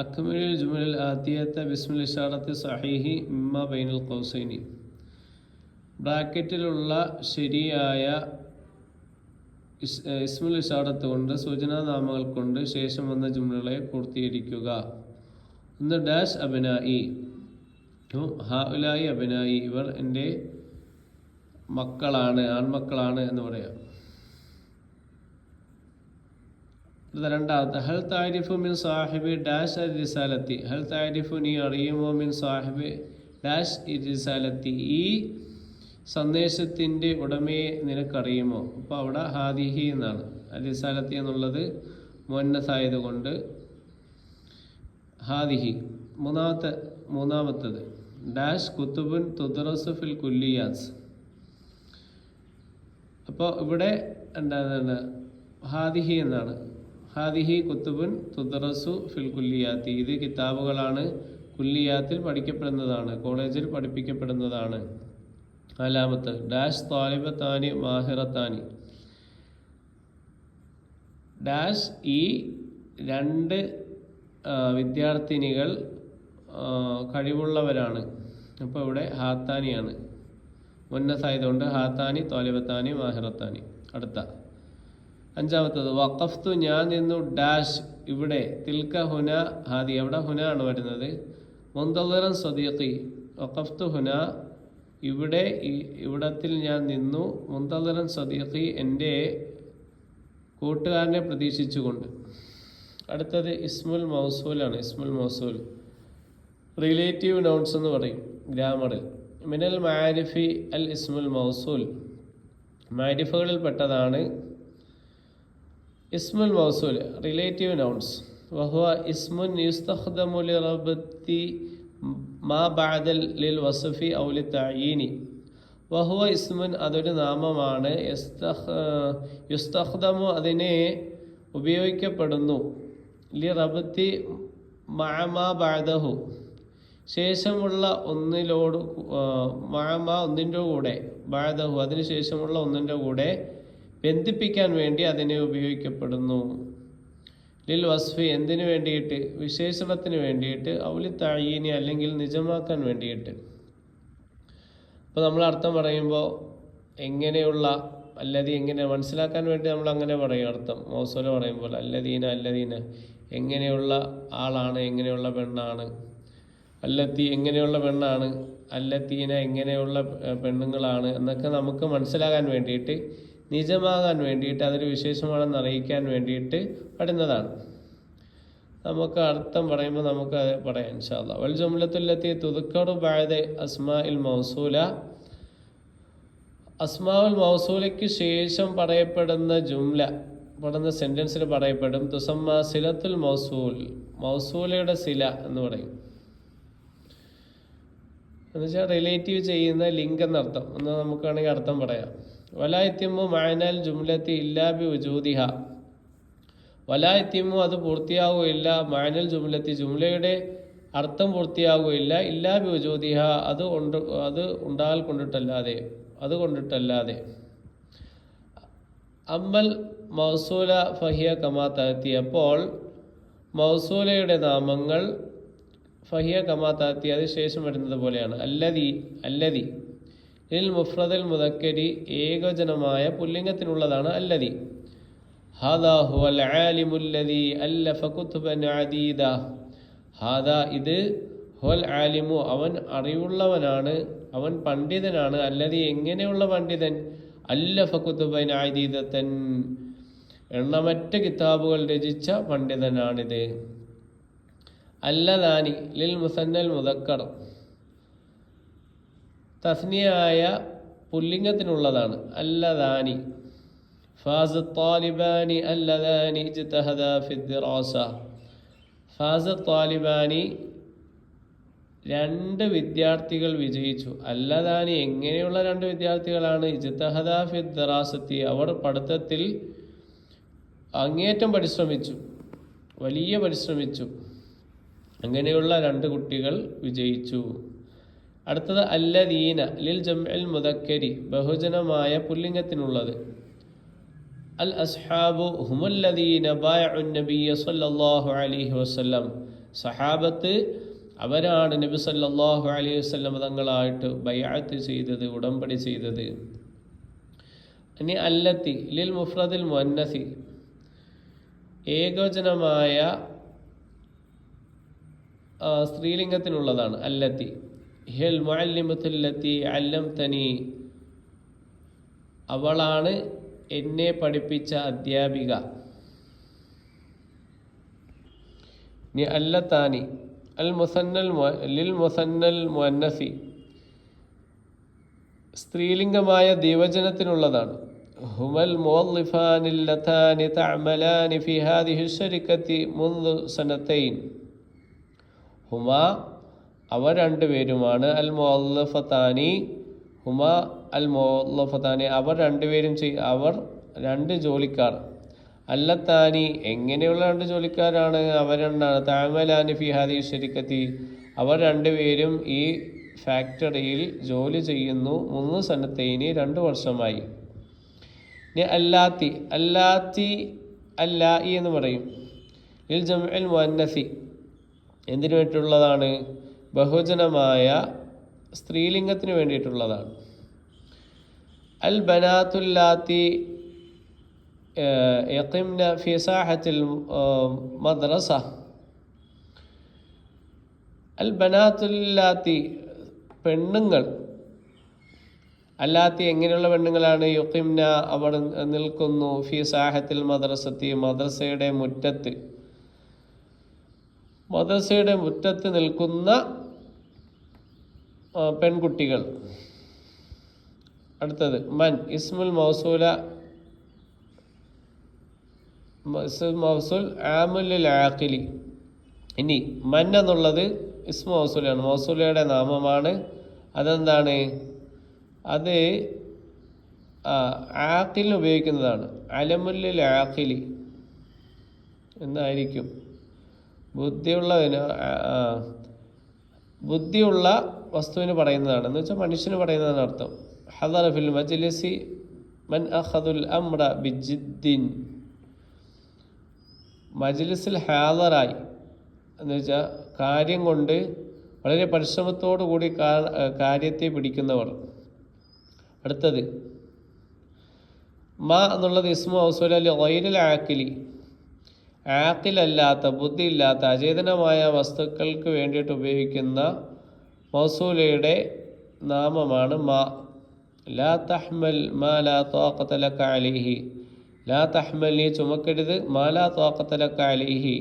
അക്മിലുൽ ജുമലുൽ ആതിയത ബിസ്മിൽ ഇശാറത്തി സഹീഹി മിമ്മ ബൈനൽ ഖൗസൈനി. ബ്രാക്കറ്റിലുള്ള ശരിയായ ഇസ്മുൽ ഇശാറത്ത് കൊണ്ട്, സൂചനാനാമങ്ങൾ കൊണ്ട് ശേഷം വന്ന ജുംലകളെ പൂർത്തീകരിക്കുക. ഒന്ന് ഡാഷ് അബ്നായി, ഹാഉലായി അബ്നായി, ഇവർ എൻ്റെ മക്കളാണ്, ആൺമക്കളാണ് എന്ന് പറയാം. രണ്ടാമത്തെ ഹൽ താരിഫു മിൻ സാഹിബി ഡാഷ് റിസാലത്തി, ഹൽ താരിഫു നീ അറിയുമോ മിൻ സാഹിബി ഡാഷ് റിസാലത്തി, ഈ സന്ദേശത്തിൻ്റെ ഉടമയെ നിനക്കറിയുമോ. അപ്പോൾ അവിടെ ഹാദിഹി എന്നാണ്, റിസാലത്തി എന്നുള്ളത് മുന്നസായതുകൊണ്ട് ഹാദിഹി. മൂന്നാമത്തത് ഡാഷ് കുത്തുബുൻ തുദ്റസു ഫിൽ കുല്ലിയാസ്. അപ്പോൾ ഇവിടെ എന്താണ് ഹാദിഹി എന്നാണ്. ഹാദിഹി കുത്തുബുൻ തുദ്റസു ഫിൽ കുല്ലിയാത്തി, ഇത് കിതാബുകളാണ്, കുല്ലിയാത്തിൽ പഠിക്കപ്പെടുന്നതാണ്, കോളേജിൽ പഠിപ്പിക്കപ്പെടുന്നതാണ്. നാലാമത്തെ ഡാഷ് താലിബത്താനി മാഹിറത്താനി, ഡാഷ് ഈ രണ്ട് വിദ്യാർത്ഥിനികൾ കഴിവുള്ളവരാണ്. അപ്പോൾ ഇവിടെ ഹാത്താനിയാണ്, മുന്നസായതുകൊണ്ട് ഹാത്താനി താലിബത്താനി മാഹിറത്താനി. അടുത്ത അഞ്ചാമത്തത് വഖഫ്തു ഞാൻ നിന്നു ഡാഷ് ഇവിടെ, തിൽക്ക ഹുന ഹാദി, അവിടെ ഹുന ആണ് വരുന്നത്. മുന്തളിറൻ സദീഖി, വഖഫ്തു ഹുന ഇവിടെ, ഇവിടത്തിൽ ഞാൻ നിന്നു. മുന്തളിറൻ സദീഖി എൻ്റെ കൂട്ടുകാരനെ പ്രതീക്ഷിച്ചുകൊണ്ട്. അടുത്തത് ഇസ്മുൽ മൗസൂലാണ്. ഇസ്മുൽ മൗസൂൽ റിലേറ്റീവ് നൗൺസ് എന്ന് പറയും ഗ്രാമറിൽ. മിനൽ മാരിഫി അൽ ഇസ്മുൽ മൗസൂൽ, മാരിഫകളിൽ പെട്ടതാണ് ഇസ്മുൽ മൗസൂൽ റിലേറ്റീവ് നൗൺസ്. വഹുവ ഇസ്മുൻ യുസ്തഖ്ദമു ലിറബ്തി മാ ബഅദൽ ലിൽ വസ്ഫി ഔ ലിതഅയീനി. വഹുവ ഇസ്മുൻ അതൊരു നാമമാണ്, യുസ്തഖ്ദമു അതിനെ ഉപയോഗിക്കപ്പെടുന്നു, ലിറബ്തി മഅ മാ ബഅദഹു ശേഷമുള്ള ഒന്നിലോട്, മഅ മാ ഒന്നിൻ്റെ കൂടെ, ബഅദഹു അതിന് ശേഷമുള്ള ഒന്നിൻ്റെ കൂടെ ബന്ധിപ്പിക്കാൻ വേണ്ടി അതിനെ ഉപയോഗിക്കപ്പെടുന്നു. ലിൽ വസ്ഫി എന്തിനു വേണ്ടിയിട്ട്, വിശേഷണത്തിന് വേണ്ടിയിട്ട്, ഔലി തഅയീനി അല്ലെങ്കിൽ നിജമാക്കാൻ വേണ്ടിയിട്ട്. അപ്പോൾ നമ്മൾ അർത്ഥം പറയുമ്പോൾ എങ്ങനെയുള്ള അല്ലതി, എങ്ങനെ മനസ്സിലാക്കാൻ വേണ്ടി നമ്മൾ അങ്ങനെ പറയും അർത്ഥം. മൗസൂല പറയുമ്പോൾ അല്ലദീന അല്ലദീന എങ്ങനെയുള്ള ആളാണ്, എങ്ങനെയുള്ള പെണ്ണാണ്. അല്ലത്തി എങ്ങനെയുള്ള പെണ്ണാണ്, അല്ലത്തീന എങ്ങനെയുള്ള പെണ്ണുങ്ങളാണ് എന്നൊക്കെ നമുക്ക് മനസ്സിലാകാൻ വേണ്ടിയിട്ട്, നിജമാകാൻ വേണ്ടിയിട്ട്, അതൊരു വിശേഷമാണെന്ന് അറിയിക്കാൻ വേണ്ടിയിട്ട് പഠിക്കുന്നതാണ്. നമുക്ക് അർത്ഥം പറയുമ്പോൾ നമുക്ക് അത് പറയാം ഇൻഷാ അല്ലാഹ്. വൽ ജുംലത്തുല്ലത്തി തുദ്കറു ബഅദ അസ്മാഇൽ മൗസൂല, അസ്മാഉൽ മൗസൂലയ്ക്ക് ശേഷം പറയപ്പെടുന്ന ജുംല, പറയുന്ന സെന്റൻസിൽ പറയപ്പെടും. തുസമ്മ സിലത്തുൽ മൗസൂൽ, മൗസൂലയുടെ സില എന്ന് പറയും. എന്നുവെച്ചാൽ റിലേറ്റീവ് ചെയ്യുന്ന ലിങ്ക് എന്നർത്ഥം എന്ന് നമുക്കാണെങ്കിൽ അർത്ഥം പറയാം. വലാ യത്തിമു മഅനൽ ജുംലത്തി ഇല്ലാ ബി വുജൂദിഹ, വലാ യത്തിമു അത് പൂർത്തിയാവുകയില്ല, മഅനൽ ജുംലത്തി ജുംലയുടെ അർത്ഥം പൂർത്തിയാവുകയില്ല, ഇല്ലാ ബി വുജൂദിഹ അത് ഉണ്ടാൽ കൊണ്ടിട്ടല്ലാതെ, അതുകൊണ്ടിട്ടല്ലാതെ. അമ്മൽ മൗസൂല ഫഹിയ കമാ തഅതി, അപ്പോൾ മൗസൂലയുടെ നാമങ്ങൾ ഫഹിയ കമാ തഅതി അത് ശേഷം വരുന്നത് പോലെയാണ്. അല്ലദി അല്ലദി ലിൽ മുഫ്രദൽ മുദക്കരി ഏകവചനമായ പുല്ലിംഗത്തിനുള്ളതാണ് അല്ലദി. ഹാദാ ഹുവൽ ആലിമുൽ ലദി അല്ലഫ കുതുബൻ അദീദ, ഹാദാ ഇത്, ഹുവൽ ആലിമു അവൻ അറിവുള്ളവനാണ്, അവൻ പണ്ഡിതനാണ്. അല്ലദി എങ്ങനെയുള്ള പണ്ഡിതൻ, അല്ലഫ കുതുബൻ അദീദതൻ എണ്ണമറ്റ കിതാബുകൾ രചിച്ച പണ്ഡിതനാണിത്. അല്ലദാനി ലിൽ മുസന്നൽ മുദക്കർ തസ്നിയായ പുല്ലിംഗത്തിനുള്ളതാണ് അല്ലദാനി. ഫാസ് താലിബാനി അല്ലദാനി ഇജ്തഹദാ ഫിദ്ദിറാസ, ഫാസ് താലിബാനി രണ്ട് വിദ്യാർത്ഥികൾ വിജയിച്ചു. അല്ലദാനി എങ്ങനെയുള്ള രണ്ട് വിദ്യാർത്ഥികളാണ്, ഇജ്തഹദാ ഫിദ്ദിറാസത്തി അവർ പഠിത്തത്തിൽ അങ്ങേറ്റം പരിശ്രമിച്ചു, വലിയ പരിശ്രമിച്ചു. അങ്ങനെയുള്ള രണ്ട് കുട്ടികൾ വിജയിച്ചു. അടുത്തത് അല്ലദീന ലിൽ ജംഇൽ മുദക്കരി ബഹുജനമായ പുല്ലിംഗത്തിനുള്ളത്. അൽ അസ്ഹാബു ഹുമുല്ലദീന ബായഉൻ നബിയ്യ സല്ലല്ലാഹു അലൈഹി വസല്ലം, സഹാബത്ത് അവരാണ് നബി സല്ലല്ലാഹു അലൈഹി വസല്ലം തങ്ങളായിട്ട് ബൈഅത്ത് ചെയ്തത്, ഉടമ്പടി ചെയ്തത്. ഇനി അല്ലത്തി ലിൽ മുഫ്രദിൽ മുഅന്നസി, ഏകവചനമായ സ്ത്രീലിംഗത്തിനുള്ളതാണ്. അല്ലത്തി ഹിൽ മുഅല്ലിമത്തുല്ലത്തി അല്ലംതനി, അവളാണ് എന്നെ പഠിപ്പിച്ച അധ്യാപിക. ഇനി അല്ലത്താനി അൽ മുസന്നൽ ലിൽ മുസന്നൽ മുഅന്നസി, സ്ത്രീലിംഗമായ ദ്വിവചനത്തിനുള്ളതാണ്. ഹുമൽ മുവല്ലിഫാനില്ലതാനി തഅമലാനി ഫി ഹാദിഹി ശരിക്കത്തി മുൻദു സനതൈൻ. ഹുമ അവ രണ്ടുപേരുമാണ്, അൽ മുവല്ലഫതാനി ഹുമ അൽ മുവല്ലഫതാനി അവർ രണ്ടുപേരും അവർ രണ്ട് ജോലിക്കാർ. അല്ലത്താനി എങ്ങനെയുള്ള രണ്ട് ജോലിക്കാരാണ്? അവരെണ്ണാണ്. തഅമലാനി ഫി ഹാദിഹി ശരിക്കത്തി അവർ രണ്ടുപേരും ഈ ഫാക്ടറിയിൽ ജോലി ചെയ്യുന്നു. 3 സനത്തൈനി 2 വർഷമായി. ഇനി അല്ലാത്തി അല്ലാത്തി അല്ലായി എന്ന് പറയും. ലിൽ ജംഉൽ മുഅന്നസി, എന്തിനു വേണ്ടിയിട്ടുള്ളതാണ്? ബഹുജനമായ സ്ത്രീലിംഗത്തിന് വേണ്ടിയിട്ടുള്ളതാണ്. അൽ ബനാത്തുല്ലാത്തി യഖിംന ഫി സാഹത്തിൽ മദ്രസ. അൽ ബനാത്തുല്ലാത്തി പെണ്ണുങ്ങൾ. അല്ലാത്തി എങ്ങനെയുള്ള പെണ്ണുങ്ങളാണ്? യുഖിംന അവർ നിൽക്കുന്നു, ഫി സാഹത്തിൽ മദ്രസത്തി മദ്രസയുടെ മുറ്റത്ത്, മദ്രസയുടെ മുറ്റത്ത് നിൽക്കുന്ന പെൺകുട്ടികൾ. അടുത്തത് മൻ ഇസ്മുൽ മൗസൂല, മൗസൂൽ ആമുൽ ആഖിലി. ഇനി മൻ എന്നുള്ളത് ഇസ്മു മൗസൂലാണ്, മൗസൂലയുടെ നാമമാണ്. അതെന്താണ്? അത് ആഖിലിന് ഉപയോഗിക്കുന്നതാണ്. അലമുല്ലിൽ ആഖിലി എന്നായിരിക്കും. ബുദ്ധിയുള്ള വസ്തുവിന് പറയുന്നതാണ്, എന്ന് വെച്ചാൽ മനുഷ്യന് പറയുന്നതാണ് അർത്ഥം. ഹദറ ഫിൽ മജ്ലിസി മൻ അഖദുൽ അംറ ബിജിദ്ദിൻ. മജ്ലിസിൽ ഹാദറായി എന്ന് വെച്ചാൽ കാര്യം കൊണ്ട് വളരെ പരിശ്രമത്തോടു കൂടി കാര്യത്തെ പിടിക്കുന്നവർ. അടുത്തത് മാ എന്നുള്ളത് ഇസ്മു മൗസൂല ലി ഗൈരിൽ ആഖിലി, ആഖിലല്ലാത്ത ബുദ്ധിയില്ലാത്ത അചേതനമായ വസ്തുക്കൾക്ക് വേണ്ടിയിട്ട് ഉപയോഗിക്കുന്ന മൗസൂലയുടെ നാമമാണ് മാ. ലാ തഹ്മൽ മാ ലാ ത്വാഖത ലക അലൈഹി, ലാ തഹ്മൽ നീ ചുമക്കരുത്, മാ ലാ ത്വാഖത ലക അലൈഹി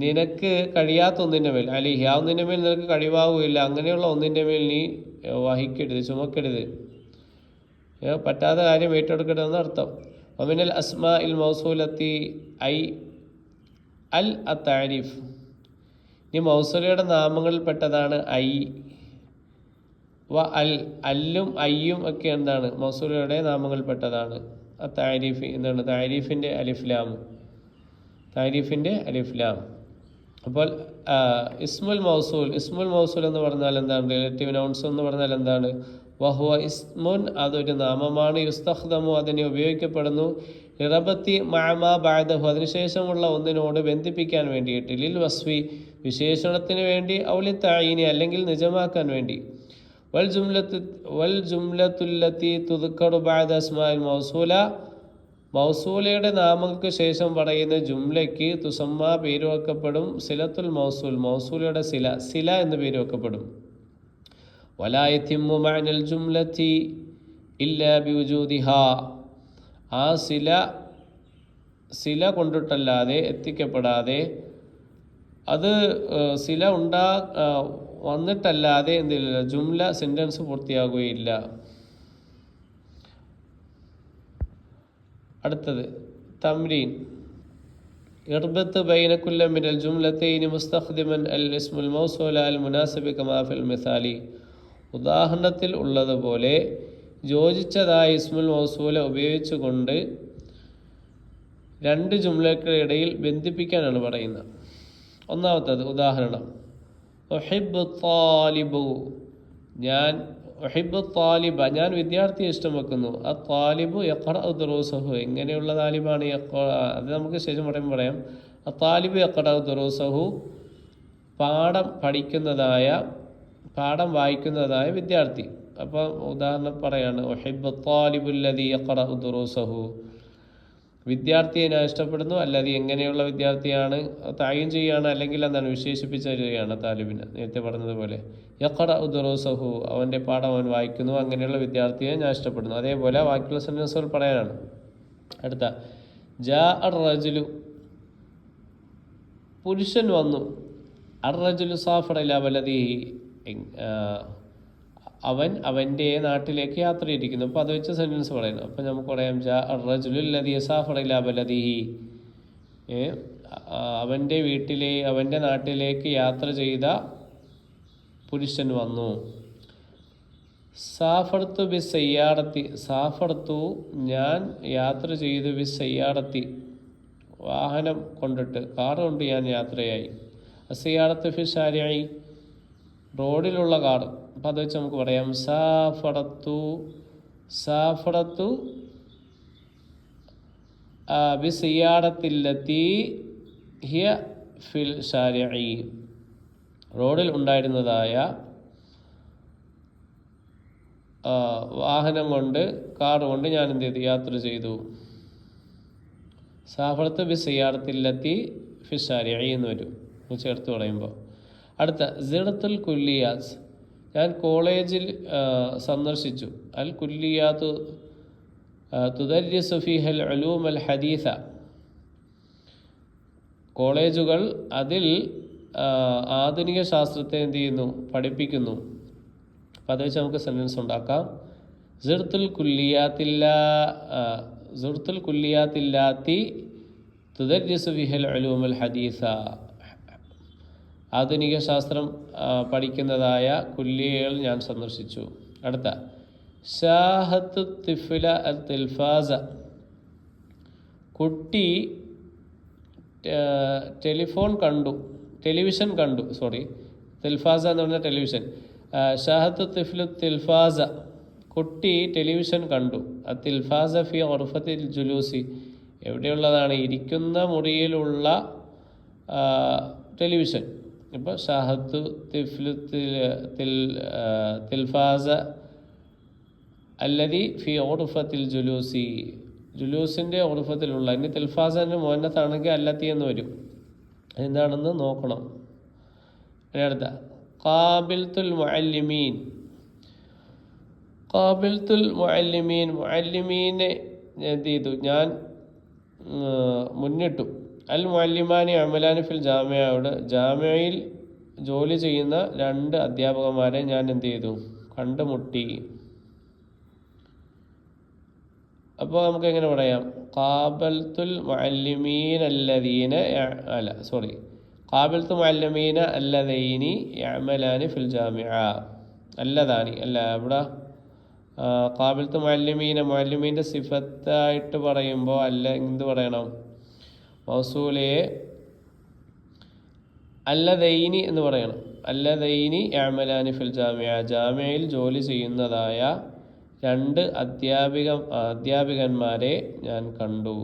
നിനക്ക് കഴിയാത്ത ഒന്നിൻ്റെ മേൽ, അലിഹി ആ ഒന്നിൻ്റെ മേൽ നിനക്ക് കഴിവാവുകയില്ല, അങ്ങനെയുള്ള ഒന്നിൻ്റെ മേൽ നീ വഹിക്കരുത്, ചുമക്കരുത്, പറ്റാത്ത കാര്യം ഏറ്റെടുക്കരുതെന്ന് അർത്ഥം. വമിനൽ അസ്മാ ഇൽ മൗസൂലത്തി ഐ അൽ അത്താരിഫ്. ഈ മൗസൂലയുടെ നാമങ്ങളിൽപ്പെട്ടതാണ് ഐ വ അൽ. അല്ലും ഐയും ഒക്കെ എന്താണ്? മൗസൂലയുടെ നാമങ്ങളിൽപ്പെട്ടതാണ്. അത്താരിഫ് എന്താണ്? താരിഫിൻ്റെ അലിഫ്ലാം, താരിഫിൻ്റെ അലിഫ്ലാം. അപ്പോൾ ഇസ്മുൽ മൗസൂൽ, ഇസ്മുൽ മൗസൂൽ എന്ന് പറഞ്ഞാൽ എന്താണ്? റിലേറ്റീവ് നൗൺസ് എന്ന് പറഞ്ഞാൽ എന്താണ്? വഹുവ ഇസ്മുൻ, അതൊരു നാമമാണ്. യുസ്തഖ്ദമു, അതിനെ ഉപയോഗിക്കപ്പെടുന്നു. ഇറബത്തി മഅമാ ബഅദഹു, അതിനുശേഷമുള്ള ഒന്നിനോട് ബന്ധിപ്പിക്കാൻ വേണ്ടിയിട്ട്. ലിൽ വസ്വി, വിശേഷണത്തിന് വേണ്ടി. ഔലി തഈനി, അല്ലെങ്കിൽ നിജമാക്കാൻ വേണ്ടി. വൽ ജുംലത്തുല്ലത്തി തുദ്കറു ബഅദ അസ്മാഇൽ മൗസൂല, മൗസൂലയുടെ നാമങ്ങൾക്ക് ശേഷം പറയുന്ന ജുംലയ്ക്ക് തുസമ്മ പേര് വെക്കപ്പെടും. സിലത്തുൽ മൗസൂൽ, മൗസൂലയുടെ സില, സില എന്ന് പേര് വെക്കപ്പെടും. വലാ യതിമ്മു മഅനൽ ജുംലത്തി ഇല്ലാ ബിവുജൂദിഹാ, ആ സില കൊണ്ടിട്ടല്ലാതെ, എത്തിക്കപ്പെടാതെ, അത് സില വന്നിട്ടല്ലാതെ എന്തില്ല, ജുംല സെൻറ്റൻസ് പൂർത്തിയാകുകയില്ല. അടുത്തത് തംരീൻ. ഇർബത്ത് ബൈന കുല്ല മിനൽ ജുംലത്തൈനി മുസ്തഖ്ദിമൻ അൽ ഇസ്മുൽ മൗസൂല അൽ മുനാസിബ് കമാ ഫിൽ മിസാലി. ഉദാഹരണത്തിൽ ഉള്ളതുപോലെ യോജിച്ചതായ ഇസ്മുൽ മൗസൂല ഉപയോഗിച്ചുകൊണ്ട് 2 ജുംലകൾക്കിടയിൽ ബന്ധിപ്പിക്കാനാണ് പറയുന്നത്. ഒന്നാമത്തത് ഉദാഹരണം, ഉഹിബ്ബു ത്വാലിബു, ഞാൻ ഉഹിബ്ബു ത്വാലിബ, ഞാൻ വിദ്യാർത്ഥിയെ ഇഷ്ടം വെക്കുന്നു. ആ ത്വാലിബു യഖറഉ ദുറൂസഹു, എങ്ങനെയുള്ള താലിബാണ്? അത് നമുക്ക് ശേഷം പറയാം. അത്താലിബ് യഖറഉ ദുറൂസഹു പാഠം വായിക്കുന്നതായ വിദ്യാർത്ഥി. അപ്പോൾ ഉദാഹരണം പറയാണ്, ഉഹിബ്ബു ത്വാലിബുല്ലദീ യഖറഉ ദുറൂസഹു, വിദ്യാർത്ഥിയെ ഞാൻ ഇഷ്ടപ്പെടുന്നു. അല്ലാതെ എങ്ങനെയുള്ള വിദ്യാർത്ഥിയാണ് തഅയീൻ ചെയ്യുകയാണ്, അല്ലെങ്കിൽ എന്താണ് വിശേഷിപ്പിച്ച് തരികയാണ് താലിബിനെ. നേരത്തെ പറഞ്ഞതുപോലെ യഖറഉ ദുറൂസഹു, അവൻ്റെ പാഠം അവൻ വായിക്കുന്നു, അങ്ങനെയുള്ള വിദ്യാർത്ഥിയെ ഞാൻ ഇഷ്ടപ്പെടുന്നു. അതേപോലെ ബാക്കിയുള്ള സെന്റൻസുകൾ പറയാനാണ്. അടുത്ത ജാ അർ റജുലു, പുരുഷൻ വന്നു. അർ റജുലു സാഫറ ഇലാ ബലദിഹി, അവൻ അവൻ്റെ നാട്ടിലേക്ക് യാത്ര ചെയ്തിരിക്കുന്നു. അപ്പോൾ അത് വെച്ച് സെൻറ്റൻസ് പറയുന്നു. അപ്പോൾ നമുക്ക് പറയാം ജാ അർ റജുലു ലദീ സാഫറ ഇലാ ബലദിഹി, അവൻ്റെ നാട്ടിലേക്ക് യാത്ര ചെയ്ത പുരുഷൻ വന്നു. സാഫർതു ബി സയ്യാറത്തി, സാഫർതു ഞാൻ യാത്ര ചെയ്തു, ബി സയ്യാറത്തി വാഹനം കൊണ്ടിട്ട്, കാർ കൊണ്ട് ഞാൻ യാത്രയായി. അസയ്യാറത്ത് ഫി ഷാരിഇ, റോഡിലുള്ള കാർ. അപ്പം അത് വെച്ച് നമുക്ക് പറയാം സാഫറത്തു ബി സയ്യാറത്തില്ലത്തി ഹിയ ഫിൽ ഷാരിഇ, റോഡിൽ ഉണ്ടായിരുന്നതായ വാഹനം കൊണ്ട്, കാർ കൊണ്ട് ഞാൻ എന്ത് ചെയ്തു, യാത്ര ചെയ്തു. സാഫറത്ത് ബി സയ്യാറത്തില്ലത്തി ഫി ഷാരിഇ എന്ന് വരും ചേർത്ത് പറയുമ്പോൾ. അടുത്ത സിറത്തുൽ കുല്ലിയാത്ത്, ഞാൻ കോളേജിൽ സന്ദർശിച്ചു. അൽ കുല്ലിയാത്തു തുദരിസു ഫീഹൽ ഉലൂം അൽ ഹദീസ, കോളേജുകൾ അതിൽ ആധുനിക ശാസ്ത്രത്തെ എന്ത് ചെയ്യുന്നു, പഠിപ്പിക്കുന്നു. അപ്പോൾ അത് വെച്ച് നമുക്ക് സെൻറ്റൻസ് ഉണ്ടാക്കാം. സിറത്തുൽ കുല്ലിയാത്തില്ലാത്തി തുദരിസു ഫീഹൽ ഉലൂം അൽ ഹദീസ, ആധുനിക ശാസ്ത്രം പഠിക്കുന്നതായ കുല്ലിയകൾ ഞാൻ സന്ദർശിച്ചു. അടുത്ത ഷാഹത്തു തിഫ്ല അൽ തിൽഫാസ, കുട്ടി ടെലിവിഷൻ കണ്ടു. തിൽഫാസ എന്ന് പറഞ്ഞാൽ ടെലിവിഷൻ. ഷാഹത്തു തിഫ്ലു തിൽഫാസ, കുട്ടി ടെലിവിഷൻ കണ്ടു. തിൽഫാസ ഫി ഉർഫത്തിൽ ജുലൂസി, എവിടെയുള്ളതാണ്, ഇരിക്കുന്ന മുറിയിലുള്ള ടെലിവിഷൻ. ഇപ്പോൾ ഷാഹത്തു തിഫ്ലു തിൽഫാസ അല്ലദി ഫി ഉർഫത്തിൽ ജുലൂസി, ജുലൂസിൻ്റെ ഉർഫത്തിലുള്ള. ഇനി തിൽഫാസൻ്റെ മുഅന്നത്താണെങ്കിൽ അല്ലത്തി എന്ന് വരും. എന്താണെന്ന് നോക്കണം. അടുത്ത ഖാബിൽത്തുൽ മുഅല്ലിമീൻ, മുഅല്ലിമീനെ എന്ത് ചെയ്തു, ഞാൻ മുന്നിട്ടു. അൽ മുഅല്ലിമാനി അമലാനി ഫിൽ ജാമിഅ, അവിടെ ജാമിഅയിൽ ജോലി ചെയ്യുന്ന 2 അധ്യാപകന്മാരെ ഞാൻ എന്ത് ചെയ്തു, കണ്ടുമുട്ടി. അപ്പോൾ നമുക്ക് എങ്ങനെ പറയാം, ഖാബൽത്തുൽ മുഅല്ലിമീന അല്ലദൈനി യഅമലാനി ഫിൽ ജാമിഅ. അല്ലദാനി അല്ല, ഇവിടെ ഖാബിൽത്തു മുഅല്ലിമീൻ്റെ സിഫത്തായിട്ട് പറയുമ്പോൾ അല്ല എന്ത് പറയണം, മൗസൂലയെ അല്ലദൈനി എന്ന് പറയണം. അല്ലദൈനി യഅമലാനി ഫിൽ ജാമിഅ, ജാമിഅയിൽ ജോലി ചെയ്യുന്നതായ 2 അധ്യാപികന്മാരെ ഞാൻ കണ്ടു.